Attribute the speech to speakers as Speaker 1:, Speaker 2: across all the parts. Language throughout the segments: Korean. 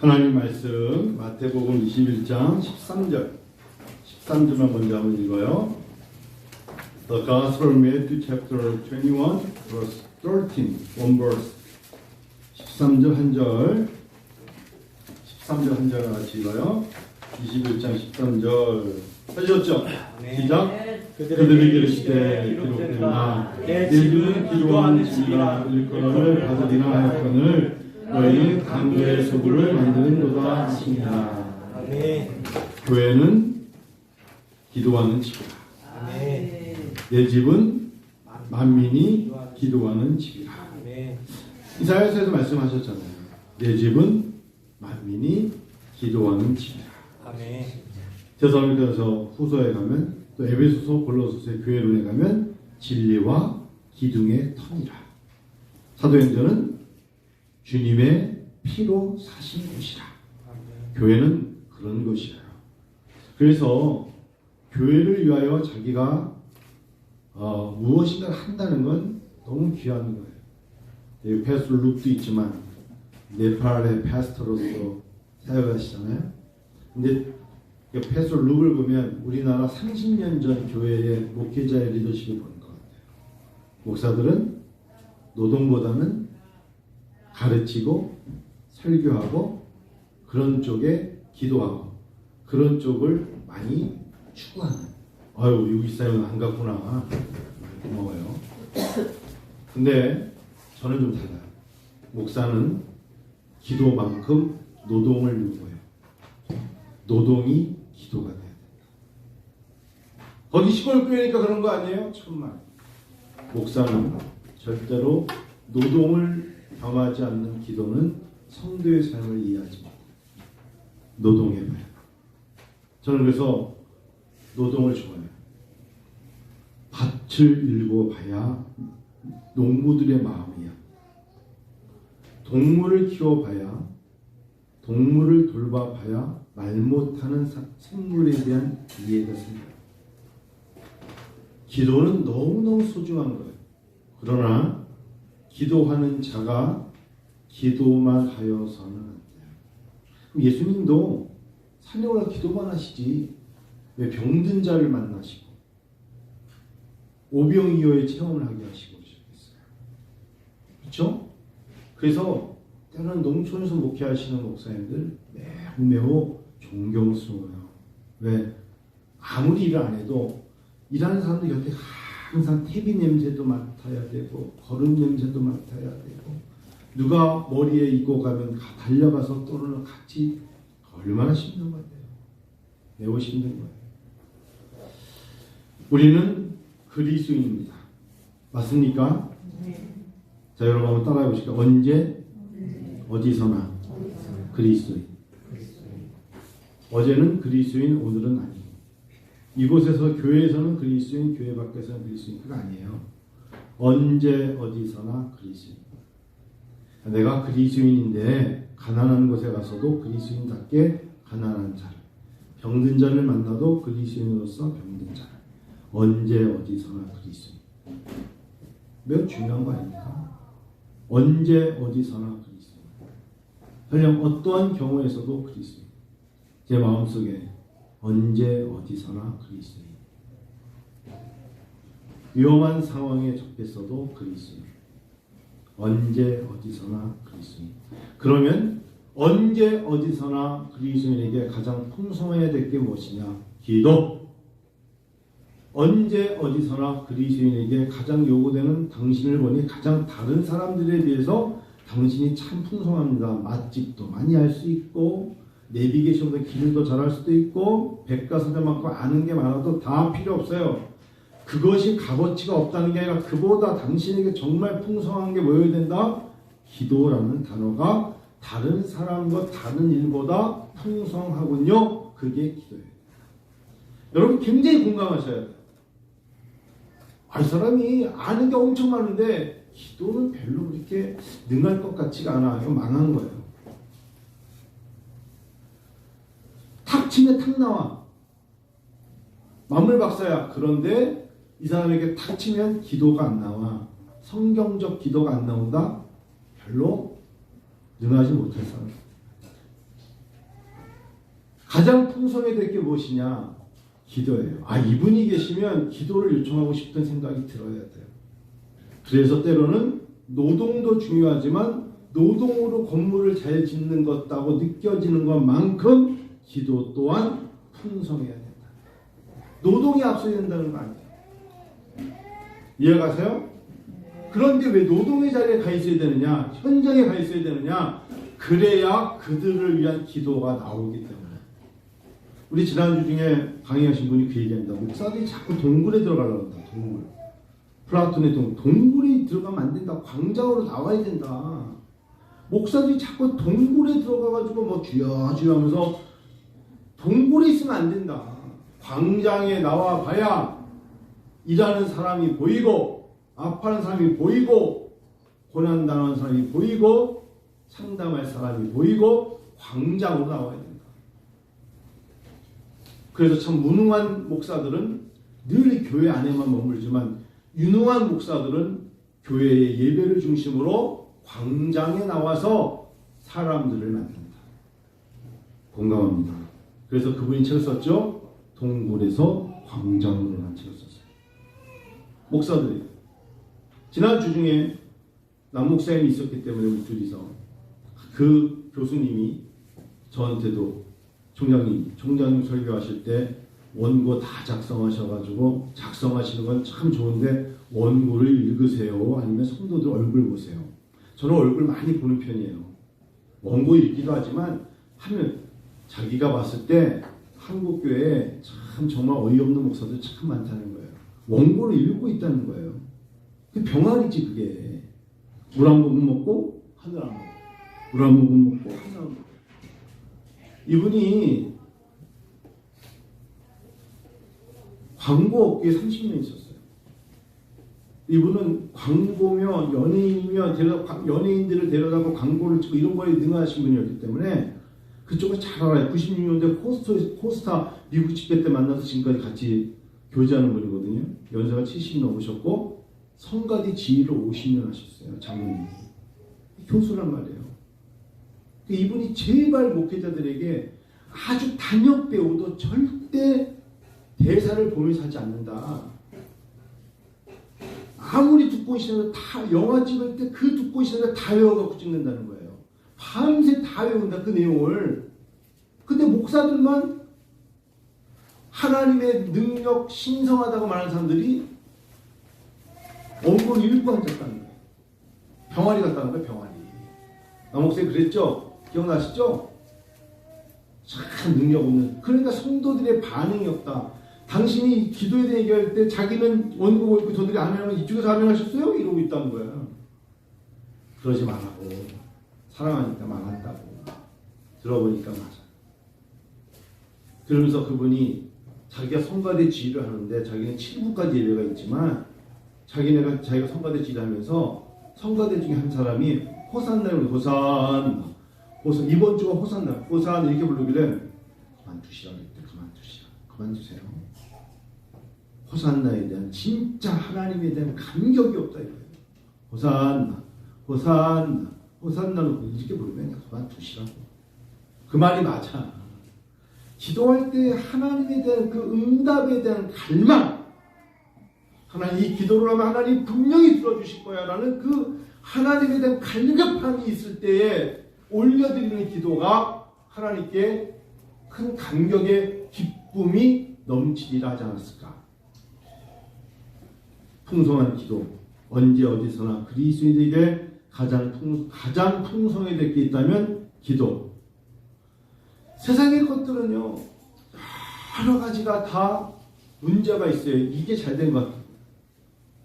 Speaker 1: 하나님 말씀 마태복음 21장 13절만 먼저 한번 읽어요. The Gospel of Matthew chapter 21 verse 13, one verse. 13절 한 절, 13절 한 절 같이 읽어요. 21장 13절 하셨죠? 시작. 그들에게 이르시되 기록되나 내 집은 기도하는 집이라 일컬음을 받으리라 하였거늘 너희는 강도의 소굴을 만드는도다 하시니라. 교회는 기도하는 집이라. 내 집은 만민이 기도하는 집이라. 이사야서에서 말씀하셨잖아요. 내 집은 만민이 기도하는 집이라. 데살로니가서 후서에 가면 또 에베소서 골로새서의 교회론에 가면 진리와 기둥의 터이라. 사도행전은 주님의 피로 사신 곳이라. 교회는 그런 곳이에요. 그래서 교회를 위하여 자기가 무엇인가 한다는 건 너무 귀한 거예요. 여기 패스터 룩도 있지만 네팔의 패스터로서 사역하시잖아요. 근데 패스터 룩을 보면 우리나라 30년 전 교회의 목회자의 리더십을 보는 것 같아요. 목사들은 노동보다는 가르치고 설교하고 그런 쪽에 기도하고 그런 쪽을 많이 추구하는. 아유, 미국 사역은 안 갔구나. 고마워요. 근데 저는 좀 달라요. 목사는 기도만큼 노동을 요구해요. 노동이 기도가 돼야 된다. 거기 시골 교회니까 그런 거 아니에요? 정말. 목사는 절대로 노동을 겸하지 않는 기도는 성도의 삶을 이해하지 못해요. 노동해봐요. 저는 그래서 노동을 좋아해요. 밭을 일궈봐야 농부들의 마음이야. 동물을 키워봐야, 동물을 돌봐봐야 말 못하는 생물에 대한 이해가 생겨요. 기도는 너무너무 소중한 거예요. 그러나 기도하는 자가 기도만 하여서는 안 돼요. 예수님도 사냥을 기도만 하시지 왜 병든 자를 만나시고 오병이어의 체험을 하게 하시고 그러셨겠어요. 그렇죠? 그래서 때로는 농촌에서 목회하시는 목사님들 매우 존경스러워요. 왜? 아무리 일을 안 해도 일하는 사람들 곁에 항상 퇴비 냄새도 맡아야 되고 거름 냄새도 맡아야 되고 누가 머리에 이고 가면 달려가서 또는 같이 얼마나 힘든 건데요. 매우 힘든 거예요. 우리는 그리스도인입니다. 맞습니까? 자, 여러분 한번 따라해 보실까요? 언제? 어디서나 그리스도인. 어제는 그리스도인, 오늘은 아니에요. 이곳에서 교회에서는 그리스도인, 교회 밖에서는 그리스도인. 그거 아니에요. 언제 어디서나 그리스도인. 내가 그리스도인인데 가난한 곳에 가서도 그리스도인답게 가난한 자를, 병든 자를 만나도 그리스도인으로서 병든 자를, 언제 어디서나 그리스도인. 매우 중요한 거 아닙니까? 언제 어디서나 그리스도인. 그냥 어떠한 경우에서도 그리스도인. 제 마음속에 언제 어디서나 그리스도인. 위험한 상황에 적겠어도 그리스도인. 언제 어디서나 그리스도인. 그러면 언제 어디서나 그리스도인에게 가장 풍성해야 될 게 무엇이냐? 기도. 언제 어디서나 그리스도인에게 가장 요구되는 당신을 보니 가장 다른 사람들에 비해서 당신이 참 풍성합니다. 맛집도 많이 할 수 있고 내비게이션도 길도 잘할 수도 있고 백과사전 많고 아는 게 많아도 다 필요 없어요. 그것이 값어치가 없다는 게 아니라 그보다 당신에게 정말 풍성한 게 뭐여야 된다? 기도라는 단어가 다른 사람과 다른 일보다 풍성하군요. 그게 기도예요. 여러분 굉장히 공감하셔야 돼요. 이 사람이 아는 게 엄청 많은데 기도는 별로 그렇게 능할 것 같지가 않아. 이거 망한 거예요. 탁 치면 탁 나와. 만물 박사야. 그런데 이 사람에게 탁 치면 기도가 안 나와. 성경적 기도가 안 나온다? 별로 능하지 못할 사람. 가장 풍성해야 될 게 무엇이냐? 기도예요. 이분이 계시면 기도를 요청하고 싶은 생각이 들어야 돼요. 그래서 때로는 노동도 중요하지만 노동으로 건물을 잘 짓는 것다고 느껴지는 것만큼 기도 또한 풍성해야 된다. 노동이 앞서야 된다는 거 아니에요. 이해가세요? 그런데 왜 노동의 자리에 가 있어야 되느냐? 현장에 가 있어야 되느냐? 그래야 그들을 위한 기도가 나오기 때문에. 우리 지난주 중에 강의하신 분이 그 얘기합니다. 목사들이 자꾸 동굴에 들어가려고 한다. 동굴. 플라톤의 동굴에 들어가면 안 된다. 광장으로 나와야 된다. 목사들이 자꾸 동굴에 들어가가지고 뭐 주여 주여 하면서 동굴에 있으면 안 된다. 광장에 나와 봐야 일하는 사람이 보이고 아파하는 사람이 보이고 고난당하는 사람이 보이고 상담할 사람이 보이고 광장으로 나와야 된다. 그래서 참 무능한 목사들은 늘 교회 안에만 머물지만 유능한 목사들은 교회의 예배를 중심으로 광장에 나와서 사람들을 만든다. 공감합니다. 그래서 그분이 책을 썼죠. 동굴에서 광장으로 라는 책을 썼어요. 목사들이 지난주 중에 남목사님이 있었기 때문에 우리 둘이서 그 교수님이 저한테도 총장님 설교하실 때 원고 다 작성하셔가지고 작성하시는 건 참 좋은데 원고를 읽으세요? 아니면 성도들 얼굴 보세요? 저는 얼굴 많이 보는 편이에요. 원고 읽기도 하지만 하면 자기가 봤을 때 한국교회에 참 정말 어이없는 목사들 참 많다는 거예요. 원고를 읽고 있다는 거예요. 그 병아리지 그게. 물 한 모금 먹고 하늘 안 먹고 물 한 모금 먹고 하늘 안 먹고. 이분이 광고업계에 30년 있었어요. 이분은 광고며 연예인이며 연예인들을 데려다가 광고를 찍고 이런 거에 능하신 분이었기 때문에 그쪽을 잘 알아요. 96년대 코스타 미국 집회 때 만나서 지금까지 같이 교제하는 분이거든요. 연세가 70 넘으셨고 성가대 지휘를 50년 하셨어요. 장로님. 교수란 말이에요. 이분이 제발 목회자들에게 아주 단역 배우도 절대 대사를 보면서 하지 않는다. 아무리 듣고 있으면 다 영화 찍을 때 그 듣고 있으면 다 외워갖고 찍는다는 거예요. 밤새 다 외운다 그 내용을. 근데 목사들만 하나님의 능력 신성하다고 말하는 사람들이 원고를 읽고 앉았다는 거예요. 병아리 같다는 거예요. 병아리. 남목사님 그랬죠? 기억나시죠? 참 능력 없는. 그러니까 성도들의 반응이 없다. 당신이 기도에 대해 얘기할 때 자기는 원고 읽고 저들이 안 하면 이쪽에서 아멘하셨어요? 이러고 있다는 거야. 그러지 말라고. 사랑하니까 말한다고. 들어보니까 맞아. 그러면서 그분이 자기가 성가대 지휘를 하는데 자기는 7부까지 예배가 있지만 자기가 성가대 지휘를 하면서 성가대 중에 한 사람이 호산나를 호산 이번 주가 호산 이렇게 부르길래 그만두시라고 했대. 그만두세요. 호산나에 대한 진짜 하나님에 대한 감격이 없다 이거예요. 호산나는 이렇게 부르면 그만두시라고. 그 말이 맞아. 기도할 때 하나님에 대한 그 응답에 대한 갈망, 하나님 이 기도를 하면 하나님 분명히 들어주실 거야 라는 그 하나님에 대한 갈급함이 있을 때에 올려드리는 기도가 하나님께 큰 감격의 기쁨이 넘치리라 하지 않았을까. 풍성한 기도, 언제 어디서나 그리스도인에게 가장 풍성하게 될 게 있다면 기도. 세상의 것들은요 여러 가지가 다 문제가 있어요. 이게 잘 된 것.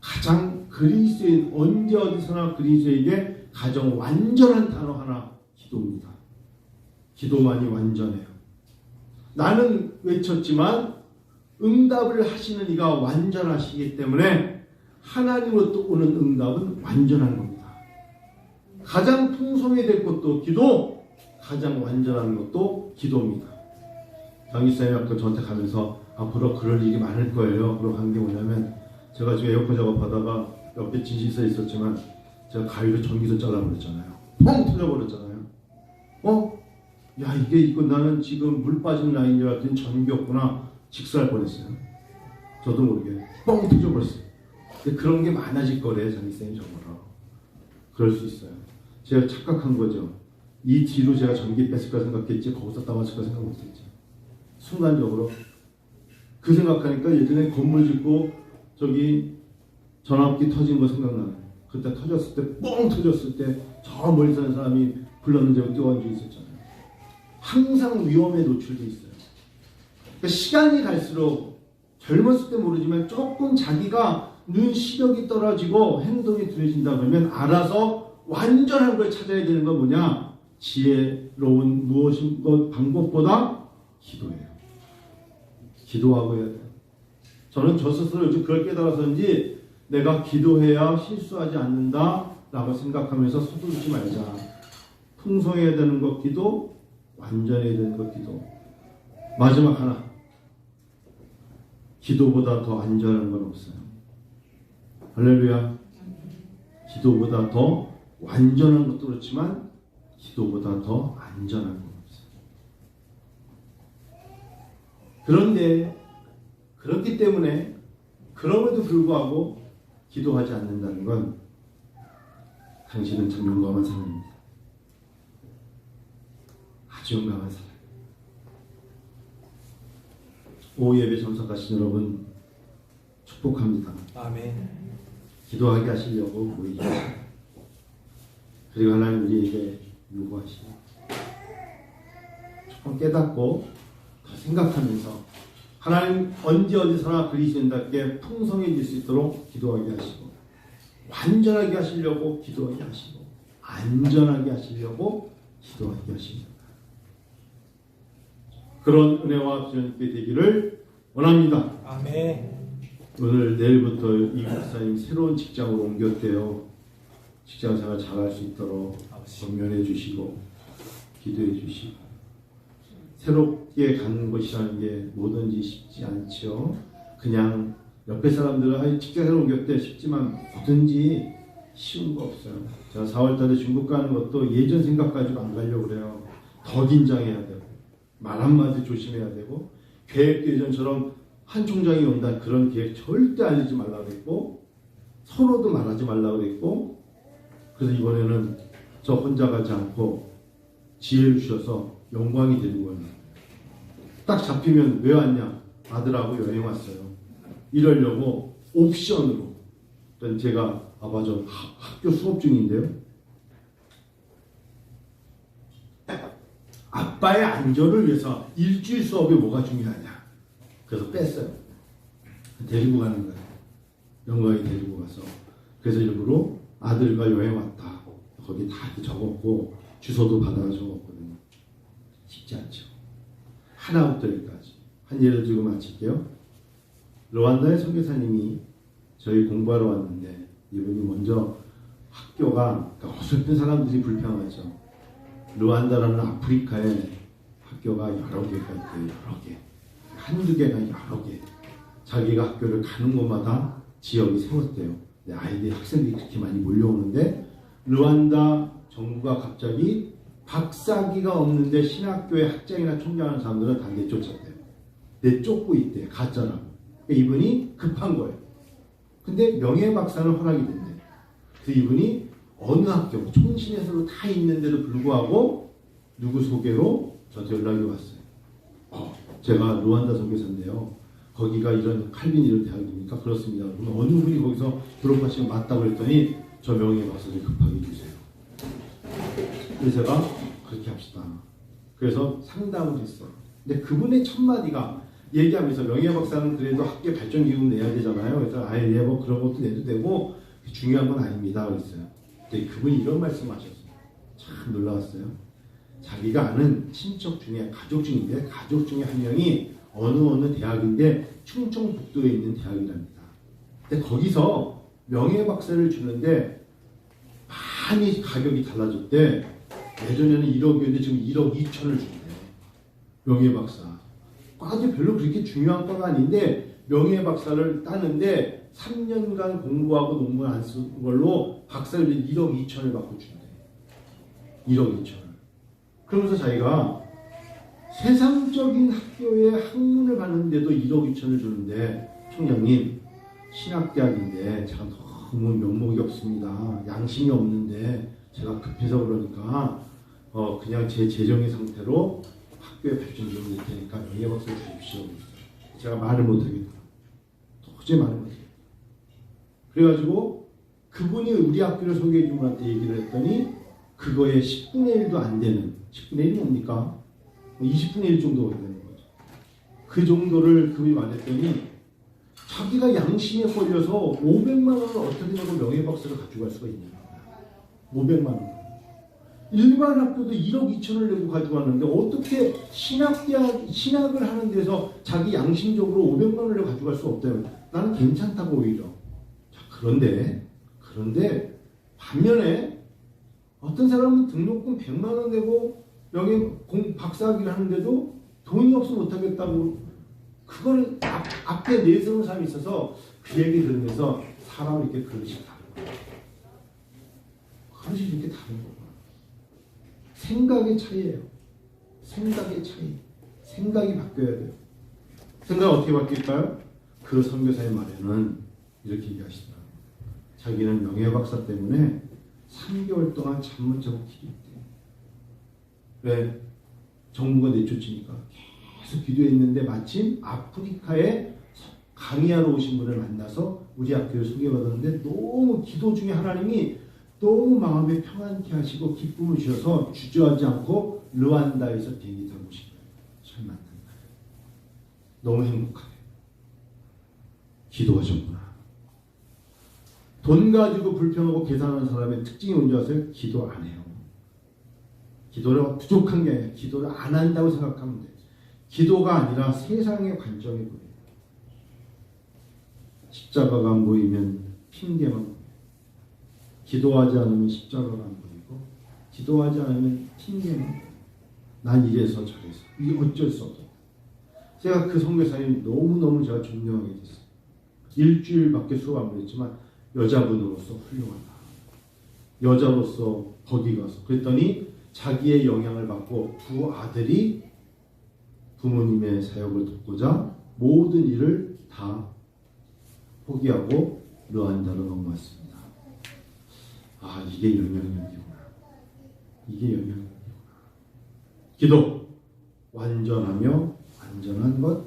Speaker 1: 가장 그리스도인 언제 어디서나 그리스도에게 가장 완전한 단어 하나, 기도입니다. 기도만이 완전해요. 나는 외쳤지만 응답을 하시는 이가 완전하시기 때문에 하나님으로부터 오는 응답은 완전한 겁니다. 가장 풍성히 될 것도 기도, 가장 완전한 것도 기도입니다. 장기사님 아까 저한테 가면서 앞으로 그럴 일이 많을 거예요. 그러고 한 게 뭐냐면 제가 지금 에어컨 작업하다가 옆에 진실서 있었지만 제가 가위로 전기도 잘라버렸잖아요. 펑 터져버렸잖아요. 야, 이게 있고 나는 지금 물 빠진 라인인 줄 알았더니 전기였구나. 직사할 뻔했어요. 저도 모르게 뻥 터져버렸어요. 근데 그런 게 많아질 거래요, 장기쌤이 정말로. 그럴 수 있어요. 제가 착각한 거죠. 이 뒤로 제가 전기 뺐을까 생각했지, 거기서 따왔을까 생각 못했죠. 순간적으로 그 생각하니까 예전에 건물 짓고 저기 전압기 터진 거 생각나요. 그때 터졌을 때, 뻥 터졌을 때 저 멀리 사는 사람이 불렀는데 뛰어앉아 있었잖아요. 항상 위험에 노출돼 있어요. 그러니까 시간이 갈수록 젊었을 때 모르지만 조금 자기가 눈 시력이 떨어지고 행동이 둔해진다 그러면 알아서 완전한 걸 찾아야 되는 건 뭐냐? 지혜로운 무엇인 것 방법보다 기도예요. 기도하고 해야 돼요. 저는 저 스스로 요즘 그걸 깨달아서인지 내가 기도해야 실수하지 않는다라고 생각하면서 서두르지 말자. 풍성해야 되는 것 기도, 완전해야 되는 것 기도. 마지막 하나. 기도보다 더 안전한 건 없어요. 할렐루야. 기도보다 더 완전한 것도 그렇지만 기도보다 더 안전한 건 없어요. 그런데 그렇기 때문에 그럼에도 불구하고 기도하지 않는다는 건 당신은 참 용감한 사람입니다. 아주 용감한 사람. 오후 예배 참석하신 여러분 축복합니다.
Speaker 2: 아멘.
Speaker 1: 기도하게 하시려고 모이죠. 그리고 하나님 우리에게 요구하시고 조금 깨닫고 더 생각하면서 하나님 언제 어디서나 그리스도인답게 풍성해질 수 있도록 기도하게 하시고 완전하게 하시려고 기도하게 하시고 안전하게 하시려고 기도하게 하십니다. 그런 은혜와 기도님께 되기를 원합니다.
Speaker 2: 아멘.
Speaker 1: 오늘 내일부터 이 목사님 새로운 직장으로 옮겼대요. 직장생활 잘할 수 있도록 격려해 주시고 기도해 주시고 새롭게 가는 것이라는 게 뭐든지 쉽지 않죠. 그냥 옆에 사람들은 직장생활 옮겼대 쉽지만 뭐든지 쉬운 거 없어요. 제가 4월달에 중국 가는 것도 예전 생각 가지고 안 가려고 그래요. 더 긴장해야 되고 말 한마디 조심해야 되고 계획도 예전처럼 한 총장이 온다 그런 계획 절대 알리지 말라고 그랬고 서로도 말하지 말라고 그랬고 그래서 이번에는 저 혼자 가지 않고 지혜를 주셔서 영광이 데리고 왔네요. 딱 잡히면 왜 왔냐? 아들하고 여행 왔어요. 이러려고 옵션으로 제가 아빠 저 학교 수업 중인데요. 아빠의 안전을 위해서 일주일 수업이 뭐가 중요하냐? 그래서 뺐어요. 데리고 가는 거예요. 영광이 데리고 가서. 그래서 일부러 아들과 여행 왔다. 거기 다 적었고 주소도 받아가 적었거든요. 쉽지 않죠. 하나부터 여기까지. 한 예를 들고 마칠게요. 르완다의 선교사님이 저희 공부하러 왔는데 이분이 먼저 학교가 그러니까 어설픈 사람들이 불평하죠. 르완다라는 아프리카에 학교가 여러 개가 있대요. 여러 개. 한두 개가 여러 개. 자기가 학교를 가는 곳마다 지역이 세웠대요. 아이들이 학생들이 그렇게 많이 몰려오는데 르완다 정부가 갑자기 박사기가 없는데 신학교의 학장이나 총장하는 사람들은 다 내쫓았대요. 내쫓고 있대요. 가짜라고. 그러니까 이분이 급한 거예요. 근데 명예박사는 허락이 된대요. 그래서 이분이 어느 학교, 총신에서도 다 있는데도 불구하고 누구 소개로 저한테 연락이 왔어요. 제가 루안다 선교사인데요. 거기가 이런 칼빈 이런 대학입니까? 그렇습니다. 그러면 어느 분이 거기서 졸업하시면 맞다고 그랬더니 저 명예박사 좀 급하게 해주세요. 그래서 제가 그렇게 합시다. 그래서 상담을 했어요. 근데 그분의 첫 마디가 얘기하면서 명예박사는 그래도 학교 발전기금 내야 되잖아요. 그래서 아예 뭐 그런 것도 내도 되고 중요한 건 아닙니다. 그랬어요. 근데 그분이 이런 말씀하셨어요. 참 놀라웠어요. 자기가 아는 친척 중에 가족 중인데 가족 중에 한 명이 어느 대학인데 충청북도에 있는 대학이랍니다. 근데 거기서 명예박사를 주는데 많이 가격이 달라졌대. 예전에는 1억이었는데 지금 1억 2천을 준대. 명예박사. 과도 별로 그렇게 중요한 과가 아닌데 명예박사를 따는데 3년간 공부하고 논문 안 쓴 걸로 박사를 1억 2천을 받고 준대. 1억 2천을. 그러면서 자기가 세상적인 학교에 학문을 가는데도 1억 2천을 주는데 총장님 신학대학인데 제가 너무 면목이 없습니다. 양심이 없는데 제가 급해서 그러니까 그냥 제 재정의 상태로 학교에 8천 좀 낼 테니까 명예박사 주십시오. 제가 말을 못하겠다. 도저히 말을 못하겠다. 그래가지고 그분이 우리 학교를 소개해 준 분한테 얘기를 했더니 그거에 10분의 1도 안 되는 10분의 1이 뭡니까? 20분의 1 정도가 되는 거죠. 그 정도를 그분이 말했더니 자기가 양심에 걸려서 500만 원을 어떻게 내고 명예박사를 가져갈 수가 있냐. 500만 원. 일반 학교도 1억 2천을 내고 가져갔는데 어떻게 신학을 하는 데서 자기 양심적으로 500만 원을 내고 가져갈 수 없다면 나는 괜찮다고 오히려. 자, 그런데 반면에 어떤 사람은 등록금 100만 원 내고 박사학위를 하는데도 돈이 없어 못하겠다고 그거를 앞에 내세우는 사람이 있어서 그 얘기 들으면서 사람을 이렇게 그릇이 다른 거야. 그릇이 이렇게 다른 거구나. 생각의 차이예요. 생각의 차이. 생각이 바뀌어야 돼요. 생각 어떻게 바뀔까요? 그 선교사의 말에는 이렇게 얘기하시더라고요. 자기는 명예박사 때문에 3개월 동안 잠 못 자고 기도했대요. 왜? 정부가 내쫓으니까 계속 기도했는데 마침 아프리카에 강의하러 오신 분을 만나서 우리 학교를 소개받았는데 너무 기도 중에 하나님이 너무 마음에 평안케 하시고 기쁨을 주셔서 주저하지 않고 르완다에서 비행기 타고 오신 거예요. 잘 만난 거예요. 너무 행복하네. 기도하셨구나. 돈 가지고 불평하고 계산하는 사람의 특징이 뭔지 아세요? 기도 안 해요. 기도를 부족한 게 아니라 기도를 안 한다고 생각하면 돼요. 기도가 아니라 세상의 관점이 보여요. 십자가가 안 보이면 핑계만 보여요. 기도하지 않으면 십자가가 안 보이고 기도하지 않으면 핑계만 보여요. 난 이래서 저래서 이게 어쩔 수 없어. 제가 그 선교사님 너무너무 제가 존경하게 됐어요. 일주일밖에 수업 안 보냈지만 여자분으로서 훌륭하다. 여자로서 거기 가서 그랬더니 자기의 영향을 받고 두 아들이 부모님의 사역을 돕고자 모든 일을 다 포기하고 르완다로 넘어왔습니다. 아, 이게 영향력이구나. 이게 영향력이구나. 기도 완전하며 완전한 것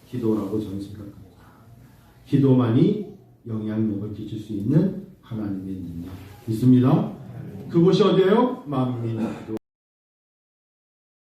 Speaker 1: 기도라고 저는 생각합니다. 기도만이 영향력을 끼칠 수 있는 하나님의 능력 있습니다. 그곳이 어디예요? 만민의 기도.